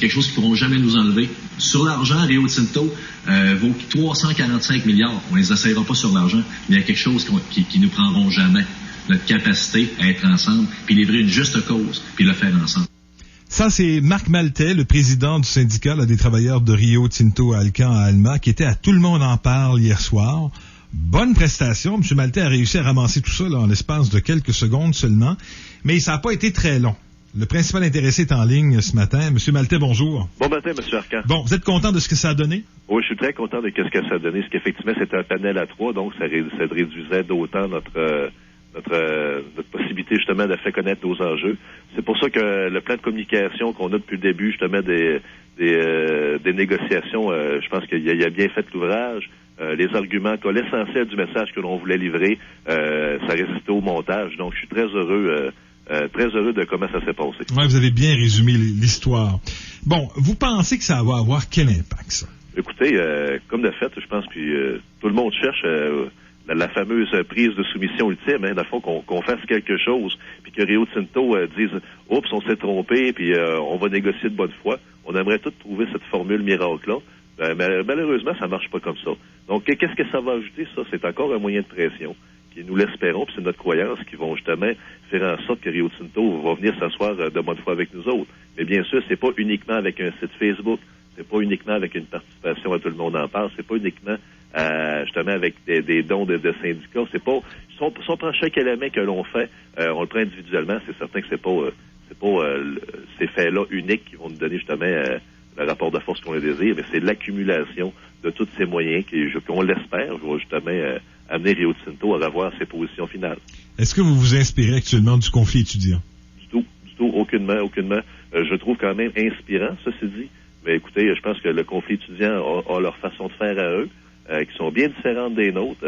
quelque chose qu'ils ne pourront jamais nous enlever. Sur l'argent, Rio Tinto vaut 345 milliards. On ne les essayera pas sur l'argent, mais il y a quelque chose qui nous prendront jamais. Notre capacité à être ensemble, puis livrer une juste cause, puis le faire ensemble. Ça, c'est Marc Maltais, le président du syndicat des travailleurs de Rio Tinto à Alcan à Alma, qui était à Tout le monde en parle hier soir. Bonne prestation. M. Maltais a réussi à ramasser tout ça là, en l'espace de quelques secondes seulement, mais ça n'a pas été très long. Le principal intéressé est en ligne ce matin. M. Maltais, bonjour. Bon matin, M. Arcan. Bon, vous êtes content de ce que ça a donné? Oui, je suis très content de ce que ça a donné, parce qu'effectivement, c'était un panel à 3, donc ça réduisait d'autant notre possibilité justement de faire connaître nos enjeux. C'est pour ça que le plan de communication qu'on a depuis le début, justement, des négociations, je pense qu'il a bien fait l'ouvrage. Les arguments, l'essentiel du message que l'on voulait livrer, ça résistait au montage. Donc, je suis très heureux de comment ça s'est passé. Oui, vous avez bien résumé l'histoire. Bon, vous pensez que ça va avoir quel impact, ça? Écoutez, comme de fait, je pense que tout le monde cherche la fameuse prise de soumission ultime, dans le fond, qu'on fasse quelque chose, puis que Rio Tinto dise « Oups, on s'est trompé, puis on va négocier de bonne foi ». On aimerait tous trouver cette formule miracle-là. Mais malheureusement, ça marche pas comme ça. Donc, qu'est-ce que ça va ajouter, ça? C'est encore un moyen de pression, qui nous l'espérons, puis c'est notre croyance, qui vont justement faire en sorte que Rio Tinto va venir s'asseoir de bonne foi avec nous autres. Mais bien sûr, c'est pas uniquement avec un site Facebook, c'est pas uniquement avec une participation à Tout le monde en parle, c'est pas uniquement justement avec des dons de syndicats. C'est pas, si on prend chaque élément que l'on fait, on le prend individuellement, c'est certain que c'est pas ces faits-là uniques qui vont nous donner justement le rapport de force qu'on le désire, mais c'est l'accumulation de tous ces moyens qu'on l'espère, va justement amener Rio Tinto à revoir ses positions finales. Est-ce que vous vous inspirez actuellement du conflit étudiant? Du tout, aucunement. Je le trouve quand même inspirant, ceci dit. Mais écoutez, je pense que le conflit étudiant a leur façon de faire à eux, qui sont bien différentes des nôtres.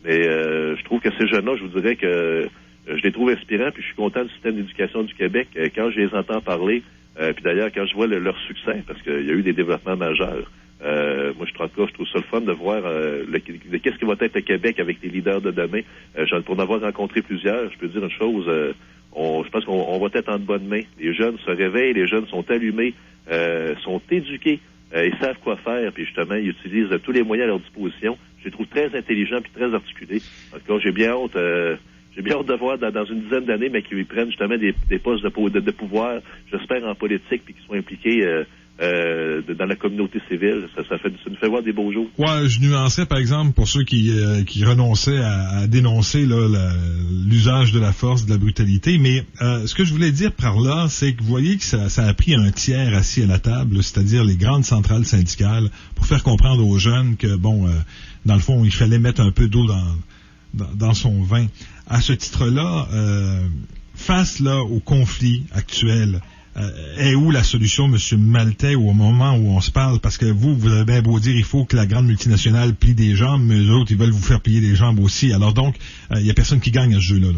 Mais je trouve que ces jeunes-là, je vous dirais que je les trouve inspirants, puis je suis content du système d'éducation du Québec. Quand je les entends parler, puis d'ailleurs, quand je vois leur succès, parce qu'il y a eu des développements majeurs, moi, je trouve ça le fun de voir qu'est-ce qui va être le Québec avec les leaders de demain. Pour en avoir rencontré plusieurs, je peux dire une chose, je pense qu'on va être en de bonnes mains. Les jeunes se réveillent, les jeunes sont allumés, sont éduqués, ils savent quoi faire, puis justement, ils utilisent tous les moyens à leur disposition. Je les trouve très intelligents puis très articulés. En tout cas, j'ai bien hâte de voir dans une dizaine d'années, mais qu'ils prennent justement des postes de pouvoir, j'espère en politique, puis qu'ils soient impliqués dans la communauté civile. Ça nous fait voir des beaux jours. Ouais, je nuançais par exemple pour ceux qui renonçaient à dénoncer là, l'usage de la force, de la brutalité, mais ce que je voulais dire par là, c'est que vous voyez que ça a pris un tiers assis à la table, c'est-à-dire les grandes centrales syndicales, pour faire comprendre aux jeunes que dans le fond, il fallait mettre un peu d'eau dans son vin. À ce titre-là, face là au conflit actuel, est où la solution, M. Maltais, au moment où on se parle? Parce que vous avez bien beau dire il faut que la grande multinationale plie des jambes, mais eux autres, ils veulent vous faire plier des jambes aussi. Alors donc, il n'y a personne qui gagne à ce jeu-là.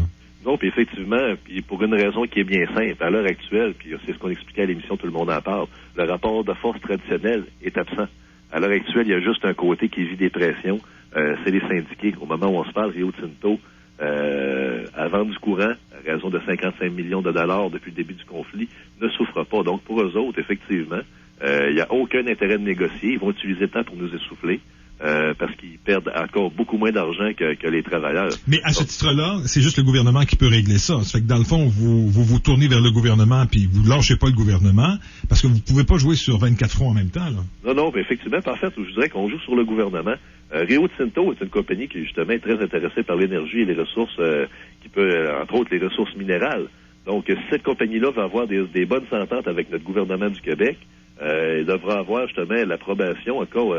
Non, puis effectivement, puis pour une raison qui est bien simple, à l'heure actuelle, puis c'est ce qu'on expliquait à l'émission Tout le monde en parle, le rapport de force traditionnel est absent. À l'heure actuelle, il y a juste un côté qui vit des pressions, c'est les syndiqués. Au moment où on se parle, Rio Tinto, à vendre du courant, à raison de 55 millions de dollars depuis le début du conflit, ne souffre pas. Donc, pour eux autres, effectivement, il n'y a aucun intérêt de négocier. Ils vont utiliser le temps pour nous essouffler. Parce qu'ils perdent encore beaucoup moins d'argent que les travailleurs. Mais à ce titre-là, c'est juste le gouvernement qui peut régler ça. Ça fait que dans le fond, vous tournez vers le gouvernement puis vous lâchez pas le gouvernement parce que vous pouvez pas jouer sur 24 fronts en même temps, là. Non, mais effectivement, en fait, je dirais qu'on joue sur le gouvernement. Rio Tinto est une compagnie qui, justement, est très intéressée par l'énergie et les ressources, entre autres, les ressources minérales. Donc, si cette compagnie-là va avoir des bonnes ententes avec notre gouvernement du Québec, il devra avoir justement l'approbation encore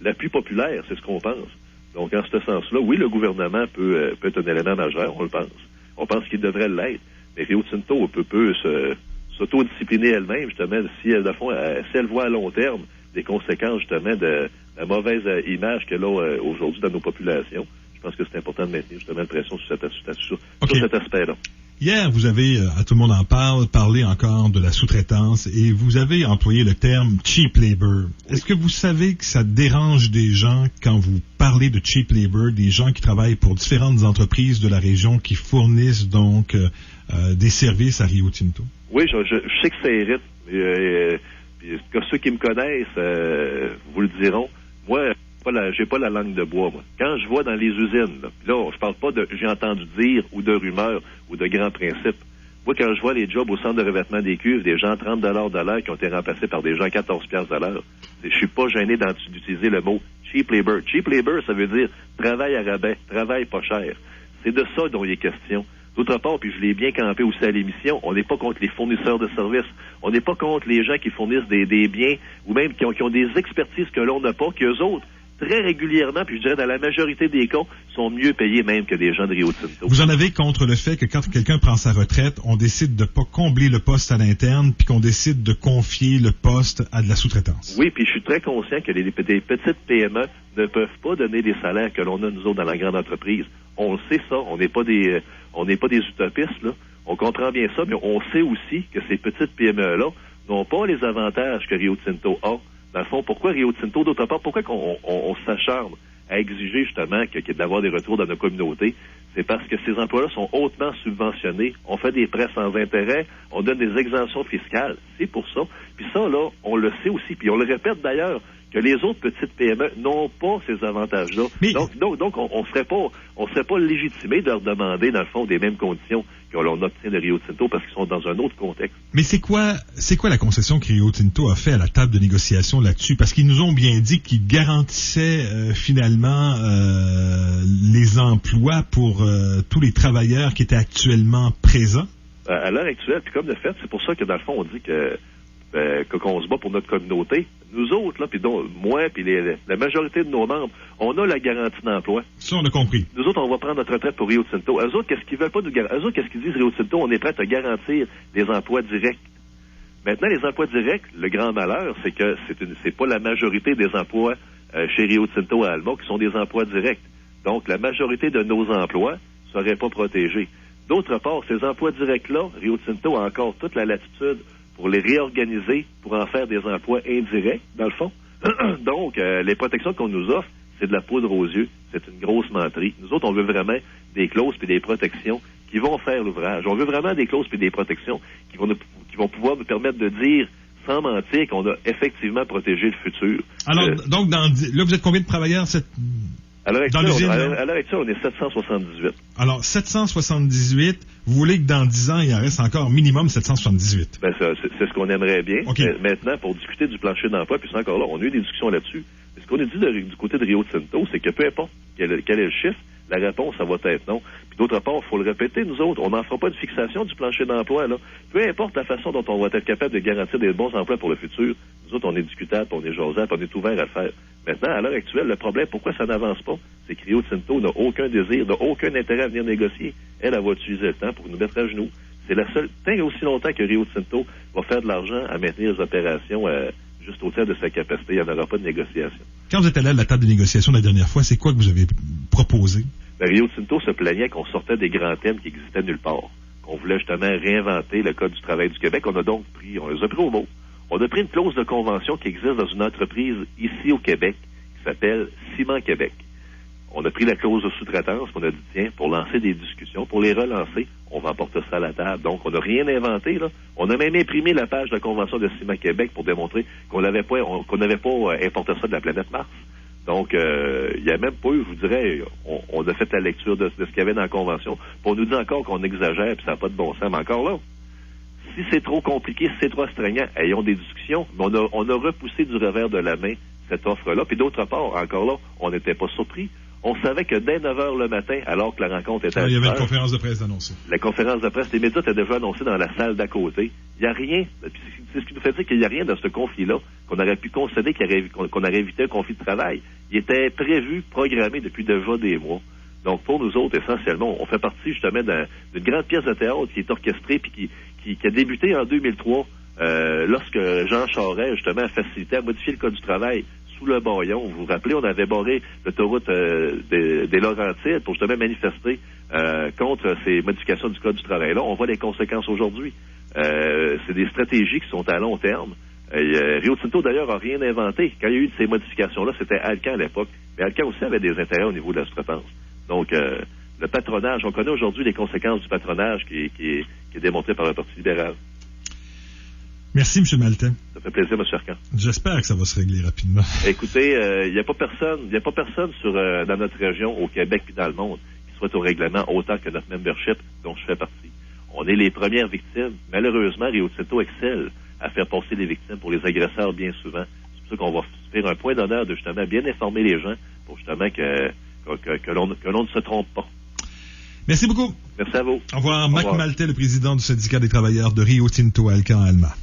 l'appui populaire, c'est ce qu'on pense. Donc, en ce sens-là, oui, le gouvernement peut être un élément majeur, on le pense. On pense qu'il devrait l'être. Mais Rio Tinto peut s'autodiscipliner elle-même, justement, si elle voit à long terme des conséquences, justement, de la mauvaise image qu'elle a aujourd'hui dans nos populations. Je pense que c'est important de maintenir justement la pression sur cet aspect-là. Hier, vous avez, à Tout le monde en parle, parlé encore de la sous-traitance et vous avez employé le terme « cheap labor ». Est-ce que vous savez que ça dérange des gens quand vous parlez de « cheap labor », des gens qui travaillent pour différentes entreprises de la région qui fournissent donc des services à Rio Tinto? Oui, je sais que ça irrite. Puis ceux qui me connaissent vous le diront. Moi, j'ai pas la langue de bois, moi. Quand je vois dans les usines, là, je parle pas de j'ai entendu dire ou de rumeurs ou de grands principes. Moi, quand je vois les jobs au centre de revêtement des cuves, des gens 30 $ de l'heure qui ont été remplacés par des gens 14 $ de l'heure, je suis pas gêné d'utiliser le mot cheap labor. Cheap labor, ça veut dire travail à rabais, travail pas cher. C'est de ça dont il est question. D'autre part, puis je l'ai bien campé aussi à l'émission, on n'est pas contre les fournisseurs de services. On n'est pas contre les gens qui fournissent des biens ou même qui ont des expertises que l'on n'a pas, qu'eux autres, très régulièrement, puis je dirais dans la majorité des cas, sont mieux payés même que des gens de Rio Tinto. Vous en avez contre le fait que quand quelqu'un prend sa retraite, on décide de pas combler le poste à l'interne, puis qu'on décide de confier le poste à de la sous-traitance? Oui, puis je suis très conscient que des petites PME ne peuvent pas donner des salaires que l'on a, nous autres, dans la grande entreprise. On le sait, ça. On n'est pas des utopistes, là. On comprend bien ça, mais on sait aussi que ces petites PME-là n'ont pas les avantages que Rio Tinto a. Dans le fond, pourquoi Rio Tinto, d'autre part, pourquoi on s'acharne à exiger justement d'avoir des retours dans nos communautés? C'est parce que ces emplois-là sont hautement subventionnés. On fait des prêts sans intérêt, on donne des exemptions fiscales. C'est pour ça. Puis ça, là, on le sait aussi. Puis on le répète d'ailleurs, que les autres petites PME n'ont pas ces avantages-là. Mais... Donc, on serait pas légitimé de leur demander, dans le fond, des mêmes conditions que l'on obtient de Rio Tinto parce qu'ils sont dans un autre contexte. Mais c'est quoi la concession que Rio Tinto a fait à la table de négociation là-dessus? Parce qu'ils nous ont bien dit qu'ils garantissaient finalement les emplois pour tous les travailleurs qui étaient actuellement présents. À l'heure actuelle, puis comme de fait, c'est pour ça que dans le fond, on dit qu'on se bat pour notre communauté. Nous autres, là, puis donc, moi, puis la majorité de nos membres, on a la garantie d'emploi. Ça, on a compris. Nous autres, on va prendre notre retraite pour Rio Tinto. Eux autres, qu'est-ce qu'ils veulent pas nous garantir? Eux autres, qu'est-ce qu'ils disent, Rio Tinto? On est prêt à garantir des emplois directs. Maintenant, les emplois directs, le grand malheur, c'est que c'est pas la majorité des emplois chez Rio Tinto à Alma qui sont des emplois directs. Donc, la majorité de nos emplois ne seraient pas protégés. D'autre part, ces emplois directs-là, Rio Tinto a encore toute la latitude pour les réorganiser, pour en faire des emplois indirects, dans le fond. Donc, les protections qu'on nous offre, c'est de la poudre aux yeux. C'est une grosse menterie. Nous autres, on veut vraiment des clauses puis des protections qui vont faire l'ouvrage. On veut vraiment des clauses puis des protections qui vont pouvoir nous permettre de dire, sans mentir, qu'on a effectivement protégé le futur. Alors, donc, là, vous êtes combien de travailleurs à l'heure actuelle, on est 778. Alors, 778, vous voulez que dans 10 ans, il en reste encore minimum 778? Ben, c'est ce qu'on aimerait bien. Okay. Maintenant, pour discuter du plancher d'emploi, puis c'est encore là, on a eu des discussions là-dessus. Mais ce qu'on a dit du côté de Rio Tinto, c'est que peu importe quel est le chiffre, la réponse, ça va être non. Puis d'autre part, il faut le répéter, nous autres, on n'en fera pas de fixation du plancher d'emploi, là. Peu importe la façon dont on va être capable de garantir des bons emplois pour le futur, nous autres, on est discutable, on est jasable, on est ouvert à le faire. Maintenant, à l'heure actuelle, le problème, pourquoi ça n'avance pas, c'est que Rio Tinto n'a aucun désir, n'a aucun intérêt à venir négocier. Elle va utiliser le temps pour nous mettre à genoux. C'est la seule, tant et aussi longtemps que Rio Tinto va faire de l'argent à maintenir les opérations juste au tiers de sa capacité, il n'y en aura pas de négociation. Quand vous êtes allé à la table de négociation la dernière fois, c'est quoi que vous avez proposé? Rio Tinto se plaignait qu'on sortait des grands thèmes qui existaient nulle part. Qu'on voulait justement réinventer le Code du travail du Québec. On les a pris au mot. On a pris une clause de convention qui existe dans une entreprise ici au Québec qui s'appelle Ciment Québec. On a pris la clause de sous-traitance, on a dit, tiens, pour lancer des discussions, pour les relancer, on va apporter ça à la table. Donc, on n'a rien inventé, là. On a même imprimé la page de la convention de Ciment Québec pour démontrer qu'on n'avait pas importé ça de la planète Mars. Donc, il n'y a même pas eu, je vous dirais, on a fait la lecture de ce qu'il y avait dans la convention. Puis on nous dit encore qu'on exagère, puis ça n'a pas de bon sens. Mais encore là, si c'est trop compliqué, si c'est trop astreignant, ayons des discussions. Mais on a repoussé du revers de la main cette offre-là. Puis d'autre part, encore là, on n'était pas surpris. On savait que dès 9 h le matin, alors que la rencontre était il y avait une conférence de presse annoncée. La conférence de presse, les médias étaient déjà annoncés dans la salle d'à côté. Il n'y a rien. C'est ce qui nous fait dire qu'il n'y a rien dans ce conflit-là qu'on aurait pu concéder qu'on aurait évité un conflit de travail. Il était prévu, programmé depuis déjà des mois. Donc, pour nous autres, essentiellement, on fait partie justement d'une grande pièce de théâtre qui est orchestrée puis qui a débuté en 2003 lorsque Jean Charest, justement, a facilité à modifier le Code du travail sous le bâillon. Vous vous rappelez, on avait barré l'autoroute des Laurentides pour justement manifester contre ces modifications du Code du travail-là. On voit les conséquences aujourd'hui. C'est des stratégies qui sont à long terme. Rio Tinto, d'ailleurs, n'a rien inventé. Quand il y a eu ces modifications-là, c'était Alcan à l'époque. Mais Alcan aussi avait des intérêts au niveau de la sous-traitance. Donc, le patronage, on connaît aujourd'hui les conséquences du patronage qui est démontré par le Parti libéral. Merci, M. Maltais. Ça fait plaisir, M. Arcan. J'espère que ça va se régler rapidement. Écoutez, il n'y a pas personne dans notre région, au Québec puis dans le monde, qui soit au règlement autant que notre membership dont je fais partie. On est les premières victimes. Malheureusement, Rio Tinto excelle à faire passer les victimes pour les agresseurs bien souvent. C'est pour ça qu'on va faire un point d'honneur de justement bien informer les gens pour justement que l'on ne se trompe pas. Merci beaucoup. Merci à vous. Au revoir. Mac Maltais, le président du syndicat des travailleurs de Rio Tinto Alcan Alma.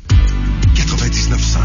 99.5